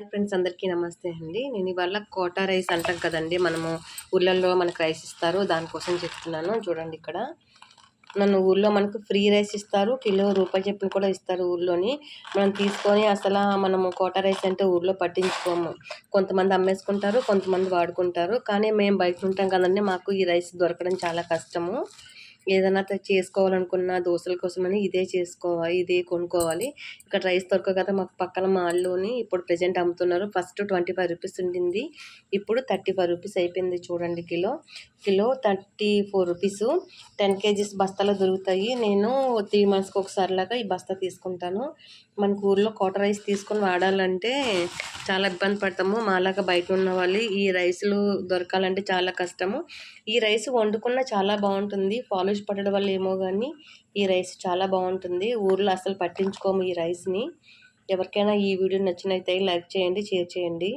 Friends అందరికీ నమస్తే అండి. నేను ఇవాళ కోటా రైస్ అంటాం కదండి, మనము ఊర్లలో మనకు రైస్ ఇస్తారు, దానికోసం చెప్తున్నాను. చూడండి, ఇక్కడ ఊర్లో మనకు ఫ్రీ రైస్ ఇస్తారు, కిలో రూపాయి చొప్పున కూడా ఇస్తారు ఊర్లోని. మనం తీసుకొని మనము కోటా రైస్ అంటే ఊర్లో పట్టించుకోము. కొంతమంది అమ్మేసుకుంటారు, కొంతమంది వాడుకుంటారు. కానీ మేము బయట ఉంటాం కదండి, మాకు ఈ రైస్ దొరకడం చాలా కష్టము. ఏదైనా చేసుకోవాలనుకున్న దోశల కోసమని ఇదే కొనుక్కోవాలి. ఇక్కడ రైస్ దొరకదు కదా, మాకు పక్కన మాల్లోని ఇప్పుడు ప్రెజెంట్ అమ్ముతున్నారు. ఫస్ట్ 25 రూపీస్ ఉండింది, ఇప్పుడు 35 రూపీస్ అయిపోయింది. చూడండి, కిలో 34 రూపీస్. 10 కేజీస్ బస్తాలు దొరుకుతాయి. నేను 3 మంత్స్కి ఒకసారి లాగా ఈ బస్తా తీసుకుంటాను. మనకు ఊర్లో కోట రైస్ తీసుకొని వాడాలంటే చాలా ఇబ్బంది పడతాము. మాలాగా బయట ఉన్న వాళ్ళు ఈ రైస్లు దొరకాలంటే చాలా కష్టము. ఈ రైస్ వండుకున్న చాలా బాగుంటుంది. పాలిష్ పడడం వల్ల ఏమో కానీ ఈ రైస్ చాలా బాగుంటుంది. ఊర్లో అసలు పట్టించుకోము ఈ రైస్ని. ఎవరికైనా ఈ వీడియో నచ్చినైతే లైక్ చేయండి, షేర్ చేయండి.